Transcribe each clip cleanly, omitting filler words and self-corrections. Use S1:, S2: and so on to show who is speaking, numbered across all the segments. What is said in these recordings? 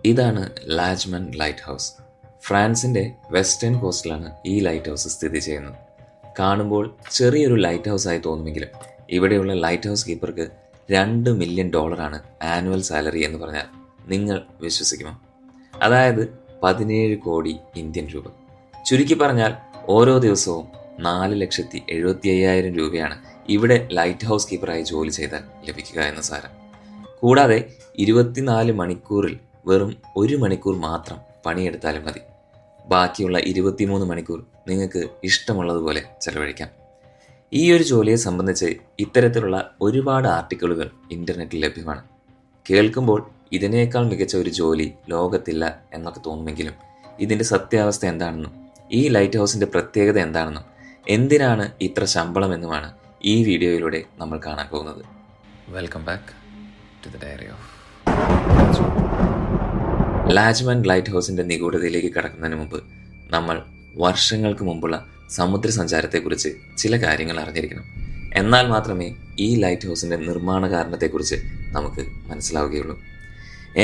S1: ഇതാണ് ലാജ്മൻ light house. ഫ്രാൻസിൻ്റെ western കോസ്റ്റിലാണ് ഈ light house സ്ഥിതി ചെയ്യുന്നത്. കാണുമ്പോൾ ചെറിയൊരു ലൈറ്റ് ഹൗസ് ആയി തോന്നുമെങ്കിലും ഇവിടെയുള്ള ലൈറ്റ് ഹൗസ് കീപ്പർക്ക് $2 മില്യൺ ആനുവൽ സാലറി എന്ന് പറഞ്ഞാൽ നിങ്ങൾ വിശ്വസിക്കുമോ? അതായത് 17 കോടി ഇന്ത്യൻ രൂപ. ചുരുക്കി പറഞ്ഞാൽ ഓരോ ദിവസവും 4,75,000 രൂപയാണ് ഇവിടെ ലൈറ്റ് ഹൗസ് കീപ്പറായി ജോലി ചെയ്താൽ ലഭിക്കുക എന്ന് സാരം. കൂടാതെ 24 മണിക്കൂറിൽ വെറും 1 മണിക്കൂർ മാത്രം പണിയെടുത്താലും മതി. ബാക്കിയുള്ള 23 മണിക്കൂർ നിങ്ങൾക്ക് ഇഷ്ടമുള്ളതുപോലെ ചെലവഴിക്കാം. ഈ ഒരു ജോലിയെ സംബന്ധിച്ച് ഇത്തരത്തിലുള്ള ഒരുപാട് ആർട്ടിക്കിളുകൾ ഇൻ്റർനെറ്റിൽ ലഭ്യമാണ്. കേൾക്കുമ്പോൾ ഇതിനേക്കാൾ മികച്ച ഒരു ജോലി ലോകത്തില്ല എന്നൊക്കെ തോന്നുമെങ്കിലും ഇതിൻ്റെ സത്യാവസ്ഥ എന്താണെന്നും ഈ ലൈറ്റ് ഹൗസിൻ്റെ പ്രത്യേകത എന്താണെന്നും എന്തിനാണ് ഇത്ര ശമ്പളം എന്നുമാണ് ഈ വീഡിയോയിലൂടെ നമ്മൾ കാണാൻ പോകുന്നത്. Welcome back to the diary of ലാജ്മൻ ലൈറ്റ് ഹൗസിൻ്റെ നിഗൂഢതയിലേക്ക് കടക്കുന്നതിന് മുമ്പ് നമ്മൾ വർഷങ്ങൾക്ക് മുമ്പുള്ള സമുദ്ര സഞ്ചാരത്തെക്കുറിച്ച് ചില കാര്യങ്ങൾ അറിഞ്ഞിരിക്കണം. എന്നാൽ മാത്രമേ ഈ ലൈറ്റ് ഹൗസിൻ്റെ നിർമ്മാണ കാരണത്തെക്കുറിച്ച് നമുക്ക് മനസ്സിലാവുകയുള്ളൂ.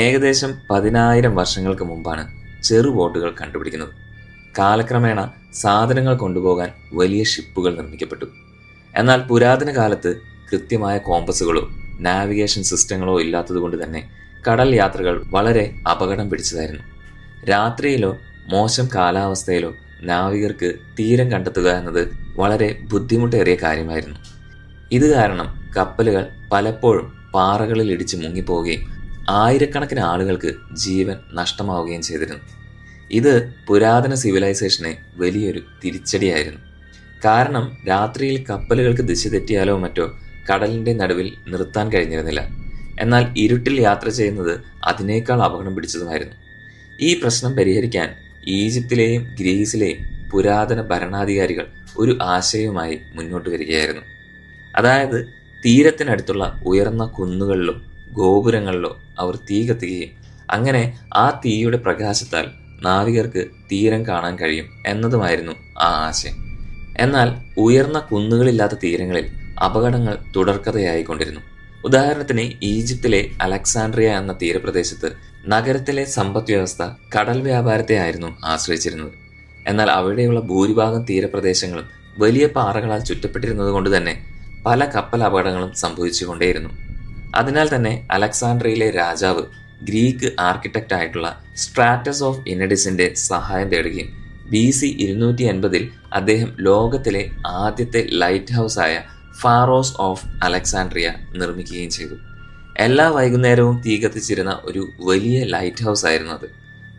S1: ഏകദേശം 10,000 വർഷങ്ങൾക്ക് മുമ്പാണ് ചെറു ബോട്ടുകൾ കണ്ടുപിടിക്കുന്നത്. കാലക്രമേണ സാധനങ്ങൾ കൊണ്ടുപോകാൻ വലിയ ഷിപ്പുകൾ നിർമ്മിക്കപ്പെട്ടു. എന്നാൽ പുരാതന കാലത്ത് കൃത്യമായ കോമ്പസുകളോ നാവിഗേഷൻ സിസ്റ്റങ്ങളോ ഇല്ലാത്തതുകൊണ്ട് തന്നെ കടൽ യാത്രകൾ വളരെ അപകടം പിടിച്ചതായിരുന്നു. രാത്രിയിലോ മോശം കാലാവസ്ഥയിലോ നാവികർക്ക് തീരം കണ്ടെത്തുക എന്നത് വളരെ ബുദ്ധിമുട്ടേറിയ കാര്യമായിരുന്നു. ഇത് കാരണം കപ്പലുകൾ പലപ്പോഴും പാറകളിൽ ഇടിച്ച് മുങ്ങിപ്പോവുകയും ആയിരക്കണക്കിന് ആളുകൾക്ക് ജീവൻ നഷ്ടമാവുകയും ചെയ്തിരുന്നു. ഇത് പുരാതന സിവിലൈസേഷനെ വലിയൊരു തിരിച്ചടിയായിരുന്നു. കാരണം രാത്രിയിൽ കപ്പലുകൾക്ക് ദിശ തെറ്റിയാലോ മറ്റോ കടലിൻ്റെ നടുവിൽ നിർത്താൻ കഴിഞ്ഞിരുന്നില്ല. എന്നാൽ ഇരുട്ടിൽ യാത്ര ചെയ്യുന്നത് അതിനേക്കാൾ അപകടം പിടിച്ചതുമായിരുന്നു. ഈ പ്രശ്നം പരിഹരിക്കാൻ ഈജിപ്തിലെയും ഗ്രീസിലെയും പുരാതന ഭരണാധികാരികൾ ഒരു ആശയവുമായി മുന്നോട്ട് വരികയായിരുന്നു. അതായത് തീരത്തിനടുത്തുള്ള ഉയർന്ന കുന്നുകളിലോ ഗോപുരങ്ങളിലോ അവർ തീ കത്തുകയും അങ്ങനെ ആ തീയുടെ പ്രകാശത്താൽ നാവികർക്ക് തീരം കാണാൻ കഴിയും എന്നതുമായിരുന്നു ആ ആശയം. എന്നാൽ ഉയർന്ന കുന്നുകളില്ലാത്ത തീരങ്ങളിൽ അപകടങ്ങൾ തുടർക്കഥയായിക്കൊണ്ടിരുന്നു. ഉദാഹരണത്തിന് ഈജിപ്തിലെ അലക്സാൻഡ്രിയ എന്ന തീരപ്രദേശത്ത് നഗരത്തിലെ സമ്പദ് വ്യവസ്ഥ കടൽ വ്യാപാരത്തെ ആയിരുന്നു ആശ്രയിച്ചിരുന്നത്. എന്നാൽ അവിടെയുള്ള ഭൂരിഭാഗം തീരപ്രദേശങ്ങളും വലിയ പാറകളാൽ ചുറ്റപ്പെട്ടിരുന്നത് കൊണ്ട് തന്നെ പല കപ്പൽ അപകടങ്ങളും സംഭവിച്ചുകൊണ്ടേയിരുന്നു. അതിനാൽ തന്നെ അലക്സാൻഡ്രിയയിലെ രാജാവ് ഗ്രീക്ക് ആർക്കിടെക്റ്റ് ആയിട്ടുള്ള സ്ട്രാറ്റസ് ഓഫ് ഇനഡിസിന്റെ സഹായം തേടുകയും BC 280 അദ്ദേഹം ലോകത്തിലെ ആദ്യത്തെ ലൈറ്റ് ഹൗസ് ആയ ഫാറോസ് ഓഫ് അലക്സാൻഡ്രിയ നിർമ്മിക്കുകയും ചെയ്തു. എല്ലാ വൈകുന്നേരവും തീ കത്തിച്ചിരുന്ന ഒരു വലിയ ലൈറ്റ് ഹൗസ് ആയിരുന്നു അത്.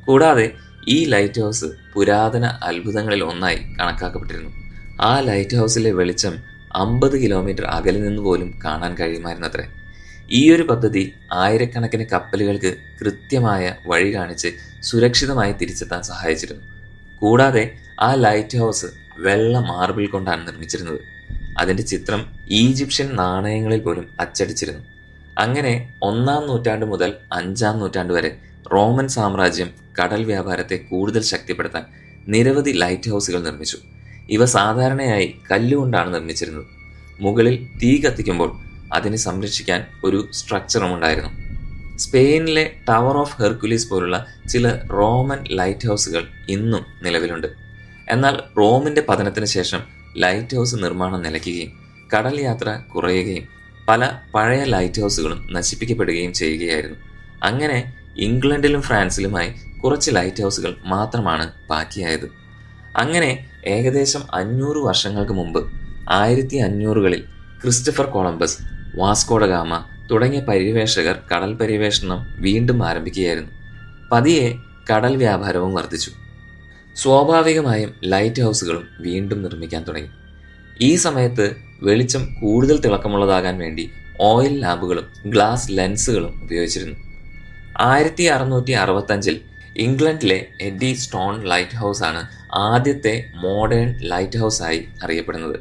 S1: കൂടാതെ ഈ ലൈറ്റ് ഹൗസ് പുരാതന അത്ഭുതങ്ങളിൽ ഒന്നായി കണക്കാക്കപ്പെട്ടിരുന്നു. ആ ലൈറ്റ് ഹൗസിലെ വെളിച്ചം 50 കിലോമീറ്റർ അകലെ നിന്ന് പോലും കാണാൻ കഴിയുമായിരുന്നത്രേ. ഈ ഒരു പദ്ധതി ആയിരക്കണക്കിന് കപ്പലുകൾക്ക് കൃത്യമായ വഴി കാണിച്ച് സുരക്ഷിതമായി തിരിച്ചെത്താൻ സഹായിച്ചിരുന്നു. കൂടാതെ ആ ലൈറ്റ് ഹൗസ് വെള്ള മാർബിൾ കൊണ്ടാണ് നിർമ്മിച്ചിരുന്നത്. അതിൻ്റെ ചിത്രം ഈജിപ്ഷ്യൻ നാണയങ്ങളിൽ പോലും അച്ചടിച്ചിരുന്നു. അങ്ങനെ 1-ാം നൂറ്റാണ്ട് മുതൽ 5-ാം നൂറ്റാണ്ട് വരെ റോമൻ സാമ്രാജ്യം കടൽ വ്യാപാരത്തെ കൂടുതൽ ശക്തിപ്പെടുത്താൻ നിരവധി ലൈറ്റ് ഹൗസുകൾ നിർമ്മിച്ചു. ഇവ സാധാരണയായി കല്ലുകൊണ്ടാണ് നിർമ്മിച്ചിരുന്നത്. മുകളിൽ തീ കത്തിക്കുമ്പോൾ അതിനെ സംരക്ഷിക്കാൻ ഒരു സ്ട്രക്ചറും ഉണ്ടായിരുന്നു. സ്പെയിനിലെ ടവർ ഓഫ് ഹെർക്കുലീസ് പോലുള്ള ചില റോമൻ ലൈറ്റ് ഹൗസുകൾ ഇന്നും നിലവിലുണ്ട്. എന്നാൽ റോമിൻ്റെ പതനത്തിന് ശേഷം ലൈറ്റ് ഹൗസ് നിർമ്മാണം നിലയ്ക്കുകയും കടൽ യാത്ര കുറയുകയും പല പഴയ ലൈറ്റ് ഹൗസുകളും നശിപ്പിക്കപ്പെടുകയും ചെയ്യുകയായിരുന്നു. അങ്ങനെ ഇംഗ്ലണ്ടിലും ഫ്രാൻസിലുമായി കുറച്ച് ലൈറ്റ് ഹൗസുകൾ മാത്രമാണ് ബാക്കിയായത്. അങ്ങനെ ഏകദേശം 500 വർഷങ്ങൾക്ക് മുമ്പ് 1500കളിൽ Christopher Columbus, Vasco da Gama തുടങ്ങിയ പര്യവേഷകർ കടൽ പര്യവേഷണം വീണ്ടും ആരംഭിക്കുകയായിരുന്നു. പതിയെ കടൽ വ്യാപാരവും വർദ്ധിച്ചു. സ്വാഭാവികമായും ലൈറ്റ് ഹൗസുകളും വീണ്ടും നിർമ്മിക്കാൻ തുടങ്ങി. ഈ സമയത്ത് വെളിച്ചം കൂടുതൽ തിളക്കമുള്ളതാകാൻ വേണ്ടി ഓയിൽ ലാമ്പുകളും ഗ്ലാസ് ലെൻസുകളും ഉപയോഗിച്ചിരുന്നു. 1665 ഇംഗ്ലണ്ടിലെ എഡി സ്റ്റോൺ ലൈറ്റ് ഹൗസ് ആണ് ആദ്യത്തെ മോഡേൺ ലൈറ്റ് ഹൗസ് ആയി അറിയപ്പെടുന്നത്.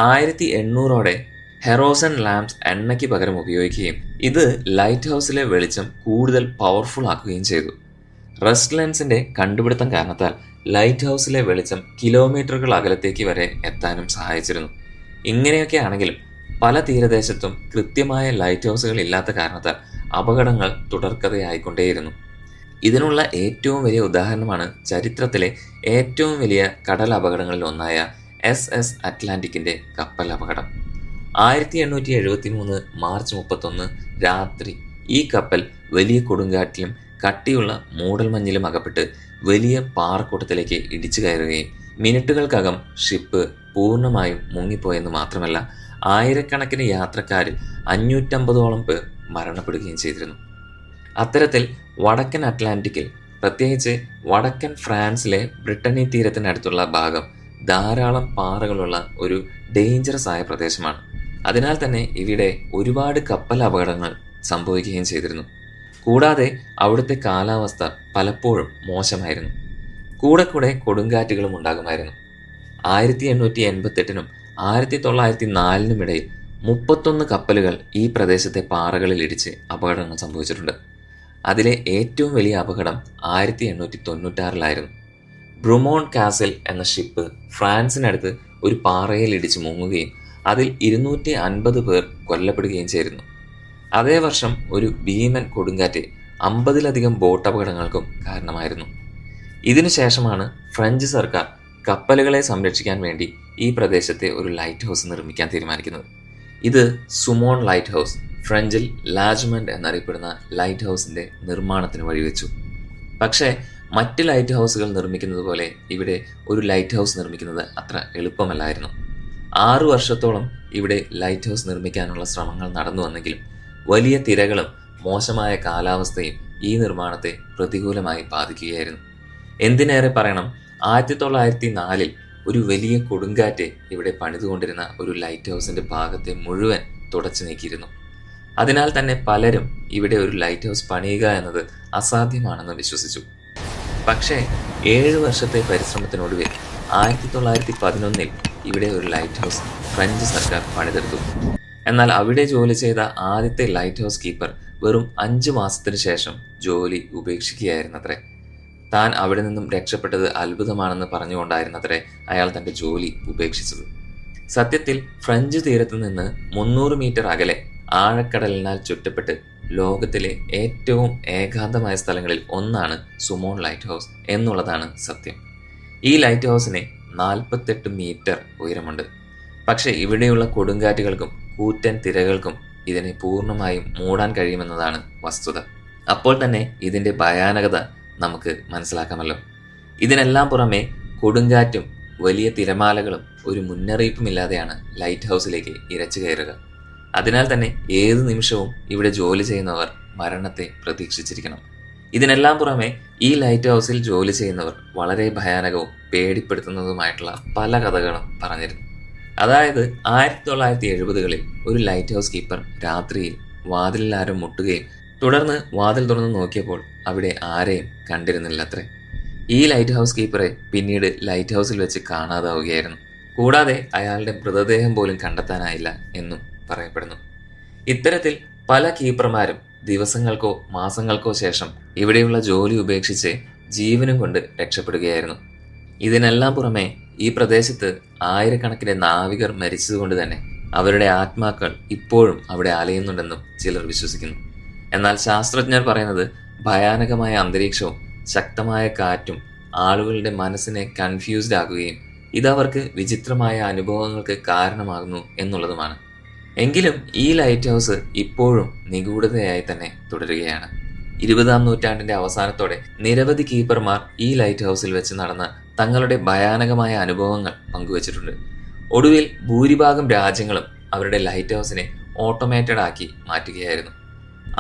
S1: 1800ഓടെ ഹെറോസൺ ലാംപ്സ് എണ്ണയ്ക്ക് പകരം ഉപയോഗിക്കുകയും ഇത് ലൈറ്റ് ഹൗസിലെ വെളിച്ചം കൂടുതൽ പവർഫുൾ ആക്കുകയും ചെയ്തു. റസ്റ്റ് ലെൻസിന്റെ കണ്ടുപിടുത്തം കാരണത്താൽ ലൈറ്റ് ഹൗസിലെ വെളിച്ചം കിലോമീറ്ററുകൾ അകലത്തേക്ക് വരെ എത്താനും സഹായിച്ചിരുന്നു. ഇങ്ങനെയൊക്കെ ആണെങ്കിലും പല തീരദേശത്തും കൃത്യമായ ലൈറ്റ് ഹൗസുകൾ ഇല്ലാത്ത കാരണത്താൽ അപകടങ്ങൾ തുടർക്കഥയായിക്കൊണ്ടേയിരുന്നു. ഇതിനുള്ള ഏറ്റവും വലിയ ഉദാഹരണമാണ് ചരിത്രത്തിലെ ഏറ്റവും വലിയ കടൽ അപകടങ്ങളിൽ ഒന്നായ SS അറ്റ്ലാന്റിക്കിന്റെ കപ്പൽ അപകടം. 1873 മാർച്ച് 31 രാത്രി ഈ കപ്പൽ വലിയ കൊടുങ്കാറ്റിലും കട്ടിയുള്ള മൂടൽമഞ്ഞിലും അകപ്പെട്ട് വലിയ പാറക്കൂട്ടത്തിലേക്ക് ഇടിച്ചു കയറുകയും മിനിറ്റുകൾക്കകം ഷിപ്പ് പൂർണ്ണമായും മുങ്ങിപ്പോയെന്ന് മാത്രമല്ല, ആയിരക്കണക്കിന് യാത്രക്കാരിൽ 550ഓളം പേർ മരണപ്പെടുകയും ചെയ്തിരുന്നു. അത്തരത്തിൽ വടക്കൻ അറ്റ്ലാന്റിക്കിൽ, പ്രത്യേകിച്ച് വടക്കൻ ഫ്രാൻസിലെ ബ്രിട്ടനി തീരത്തിനടുത്തുള്ള ഭാഗം ധാരാളം പാറകളുള്ള ഒരു ഡേഞ്ചറസ് ആയ പ്രദേശമാണ്. അതിനാൽ തന്നെ ഇവിടെ ഒരുപാട് കപ്പൽ അപകടങ്ങൾ സംഭവിക്കുകയും ചെയ്തിരുന്നു. കൂടാതെ അവിടുത്തെ കാലാവസ്ഥ പലപ്പോഴും മോശമായിരുന്നു. കൂടെ കൂടെ കൊടുങ്കാറ്റുകളും ഉണ്ടാകുമായിരുന്നു. 1888നും 1904നും ഇടയിൽ 31 കപ്പലുകൾ ഈ പ്രദേശത്തെ പാറകളിൽ ഇടിച്ച് അപകടങ്ങൾ സംഭവിച്ചിട്ടുണ്ട്. അതിലെ ഏറ്റവും വലിയ അപകടം 1896 ബ്രുമോൺ കാസിൽ എന്ന ഷിപ്പ് ഫ്രാൻസിനടുത്ത് ഒരു പാറയിൽ ഇടിച്ച് മുങ്ങുകയും അതിൽ 250 പേർ കൊല്ലപ്പെടുകയും ചെയ്തിരുന്നു. അതേ വർഷം ഒരു ഭീമൻ കൊടുങ്കാറ്റ് 50ലധികം ബോട്ട് അപകടങ്ങൾക്കും കാരണമായിരുന്നു. ഇതിനുശേഷമാണ് ഫ്രഞ്ച് സർക്കാർ കപ്പലുകളെ സംരക്ഷിക്കാൻ വേണ്ടി ഈ പ്രദേശത്തെ ഒരു ലൈറ്റ് ഹൗസ് നിർമ്മിക്കാൻ തീരുമാനിക്കുന്നത്. ഇത് സുമോൺ ലൈറ്റ് ഹൗസ്, ഫ്രഞ്ചിൽ ലാജ്മെന്റ് എന്നറിയപ്പെടുന്ന ലൈറ്റ് ഹൗസിന്റെ നിർമ്മാണത്തിന് വഴിവെച്ചു. പക്ഷേ മറ്റ് ലൈറ്റ് ഹൗസുകൾ നിർമ്മിക്കുന്നത് പോലെ ഇവിടെ ഒരു ലൈറ്റ് ഹൗസ് നിർമ്മിക്കുന്നത് അത്ര എളുപ്പമല്ലായിരുന്നു. 6 വർഷത്തോളം ഇവിടെ ലൈറ്റ് ഹൗസ് നിർമ്മിക്കാനുള്ള ശ്രമങ്ങൾ നടന്നു വന്നെങ്കിലും വലിയ തിരകളും മോശമായ കാലാവസ്ഥയും ഈ നിർമ്മാണത്തെ പ്രതികൂലമായി ബാധിക്കുകയായിരുന്നു. എന്തിനേറെ പറയണം, 1904 ഒരു വലിയ കൊടുങ്കാറ്റ് ഇവിടെ പണിതുകൊണ്ടിരുന്ന ഒരു ലൈറ്റ് ഹൗസിന്റെ ഭാഗത്തെ മുഴുവൻ തുടച്ചു നീക്കിയിരുന്നു. അതിനാൽ തന്നെ പലരും ഇവിടെ ഒരു ലൈറ്റ് ഹൗസ് പണിയുക എന്നത് അസാധ്യമാണെന്ന് വിശ്വസിച്ചു. പക്ഷേ 7 വർഷത്തെ പരിശ്രമത്തിനൊടുവിൽ 1911 ഇവിടെ ഒരു ലൈറ്റ് ഹൗസ് ഫ്രഞ്ച് സർക്കാർ പണിതെടുത്തു. എന്നാൽ അവിടെ ജോലി ചെയ്ത ആദ്യത്തെ ലൈറ്റ് ഹൗസ് കീപ്പർ വെറും 5 മാസത്തിന് ശേഷം ജോലി ഉപേക്ഷിക്കുകയായിരുന്നത്രേ. താൻ അവിടെ നിന്നും രക്ഷപ്പെട്ടത് അത്ഭുതമാണെന്ന് പറഞ്ഞുകൊണ്ടായിരുന്നത്രേ അയാൾ തന്റെ ജോലി ഉപേക്ഷിച്ചത്. സത്യത്തിൽ ഫ്രഞ്ച് തീരത്ത് നിന്ന് 300 മീറ്റർ അകലെ ആഴക്കടലിനാൽ ചുറ്റപ്പെട്ട് ലോകത്തിലെ ഏറ്റവും ഏകാന്തമായ സ്ഥലങ്ങളിൽ ഒന്നാണ് സുമോൺ ലൈറ്റ് ഹൗസ് എന്നുള്ളതാണ് സത്യം. ഈ ലൈറ്റ് ഹൗസിന് 48 മീറ്റർ ഉയരമുണ്ട്. പക്ഷെ ഇവിടെയുള്ള കൊടുങ്കാറ്റുകൾക്കും കൂറ്റൻ തിരകൾക്കും ഇതിനെ പൂർണ്ണമായും മൂടാൻ കഴിയുമെന്നതാണ് വസ്തുത. അപ്പോൾ തന്നെ ഇതിന്റെ ഭയാനകത നമുക്ക് മനസ്സിലാക്കാമല്ലോ. ഇതിനെല്ലാം പുറമെ കൊടുങ്കാറ്റും വലിയ തിരമാലകളും ഒരു മുന്നറിയിപ്പുമില്ലാതെയാണ് ലൈറ്റ് ഹൗസിലേക്ക് ഇരച്ചു കയറുക. അതിനാൽ തന്നെ ഏത് നിമിഷവും ഇവിടെ ജോലി ചെയ്യുന്നവർ മരണത്തെ പ്രതീക്ഷിച്ചിരിക്കണം. ഇതിനെല്ലാം പുറമെ ഈ ലൈറ്റ് ഹൗസിൽ ജോലി ചെയ്യുന്നവർ വളരെ ഭയാനകവും പേടിപ്പെടുത്തുന്നതുമായിട്ടുള്ള പല കഥകളും പറഞ്ഞിരുന്നു. അതായത് 1970കളിൽ ഒരു ലൈറ്റ് ഹൗസ് കീപ്പർ രാത്രിയിൽ വാതിലിൽ ആരും മുട്ടുകയും തുടർന്ന് വാതിൽ തുറന്ന് നോക്കിയപ്പോൾ അവിടെ ആരെയും കണ്ടിരുന്നില്ലത്രേ. ഈ ലൈറ്റ് ഹൗസ് കീപ്പറെ പിന്നീട് ലൈറ്റ് ഹൗസിൽ വെച്ച് കാണാതാവുകയായിരുന്നു. കൂടാതെ അയാളുടെ മൃതദേഹം പോലും കണ്ടെത്താനായില്ല എന്നും പറയപ്പെടുന്നു. ഇത്തരത്തിൽ പല കീപ്പർമാരും ദിവസങ്ങൾക്കോ മാസങ്ങൾക്കോ ശേഷം ഇവിടെയുള്ള ജോലി ഉപേക്ഷിച്ച് ജീവനും കൊണ്ട് രക്ഷപ്പെടുകയായിരുന്നു. ഇതിനെല്ലാം പുറമെ ഈ പ്രദേശത്ത് ആയിരക്കണക്കിന് നാവികർ മരിച്ചതുകൊണ്ട് തന്നെ അവരുടെ ആത്മാക്കൾ ഇപ്പോഴും അവിടെ അലയുന്നുണ്ടെന്നും ചിലർ വിശ്വസിക്കുന്നു. എന്നാൽ ശാസ്ത്രജ്ഞർ പറയുന്നത് ഭയാനകമായ അന്തരീക്ഷവും ശക്തമായ കാറ്റും ആളുകളുടെ മനസ്സിനെ കൺഫ്യൂസ്ഡ് ആക്കുകയും ഇതവർക്ക് വിചിത്രമായ അനുഭവങ്ങൾക്ക് കാരണമാകുന്നു എന്നുള്ളതുമാണ്. എങ്കിലും ഈ ലൈറ്റ് ഹൗസ് ഇപ്പോഴും നിഗൂഢതയായി തന്നെ തുടരുകയാണ്. 20ാം നൂറ്റാണ്ടിന്റെ അവസാനത്തോടെ നിരവധി കീപ്പർമാർ ഈ ലൈറ്റ് ഹൗസിൽ വെച്ച് നടന്ന തങ്ങളുടെ ഭയാനകമായ അനുഭവങ്ങൾ പങ്കുവച്ചിട്ടുണ്ട്. ഒടുവിൽ ഭൂരിഭാഗം രാജ്യങ്ങളും അവരുടെ ലൈറ്റ് ഹൗസിനെ ഓട്ടോമേറ്റഡ് ആക്കി മാറ്റുകയായിരുന്നു.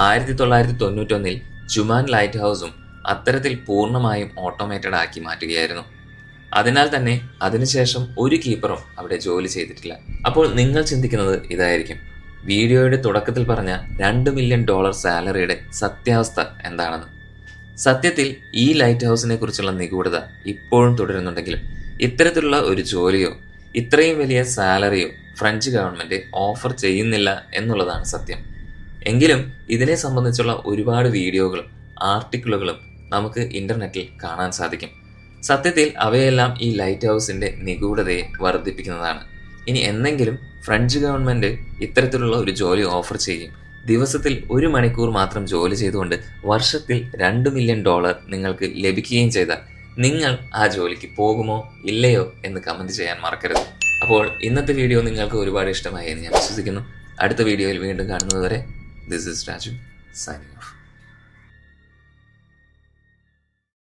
S1: 1991 ജുമാൻ ലൈറ്റ് ഹൗസും അത്തരത്തിൽ പൂർണ്ണമായും ഓട്ടോമേറ്റഡ് ആക്കി മാറ്റുകയായിരുന്നു. അതിനാൽ തന്നെ അതിനുശേഷം ഒരു കീപ്പറും അവിടെ ജോലി ചെയ്തിട്ടില്ല. അപ്പോൾ നിങ്ങൾ ചിന്തിക്കുന്നത് ഇതായിരിക്കും, വീഡിയോയുടെ തുടക്കത്തിൽ പറഞ്ഞ $2 മില്യൺ സാലറിയുടെ സത്യാവസ്ഥ എന്താണെന്ന്. സത്യത്തിൽ ഈ ലൈറ്റ് ഹൗസിനെ കുറിച്ചുള്ള നിഗൂഢത ഇപ്പോഴും തുടരുന്നുണ്ടെങ്കിലും ഇത്തരത്തിലുള്ള ഒരു ജോലിയോ ഇത്രയും വലിയ സാലറിയോ ഫ്രഞ്ച് ഗവൺമെന്റ് ഓഫർ ചെയ്യുന്നില്ല എന്നുള്ളതാണ് സത്യം. എങ്കിലും ഇതിനെ സംബന്ധിച്ചുള്ള ഒരുപാട് വീഡിയോകളും ആർട്ടിക്കിളുകളും നമുക്ക് ഇന്റർനെറ്റിൽ കാണാൻ സാധിക്കും. സത്യത്തിൽ അവയെല്ലാം ഈ ലൈറ്റ് ഹൗസിന്റെ നിഗൂഢതയെ വർദ്ധിപ്പിക്കുന്നതാണ്. ഇനി എന്നെങ്കിലും ഫ്രഞ്ച് ഗവൺമെന്റ് ഇത്തരത്തിലുള്ള ഒരു ജോലി ഓഫർ ചെയ്യും ദിവസത്തിൽ 1 മണിക്കൂർ മാത്രം ജോലി ചെയ്തുകൊണ്ട് വർഷത്തിൽ $2 മില്യൺ നിങ്ങൾക്ക് ലഭിക്കുകയും ചെയ്താൽ നിങ്ങൾ ആ ജോലിക്ക് പോകുമോ ഇല്ലയോ എന്ന് കമന്റ് ചെയ്യാൻ മറക്കരുത്. അപ്പോൾ ഇന്നത്തെ വീഡിയോ നിങ്ങൾക്ക് ഒരുപാട് ഇഷ്ടമായി എന്ന് ഞാൻ വിശ്വസിക്കുന്നു. അടുത്ത വീഡിയോയിൽ വീണ്ടും കാണുന്നതുവരെ this is Raju signing of.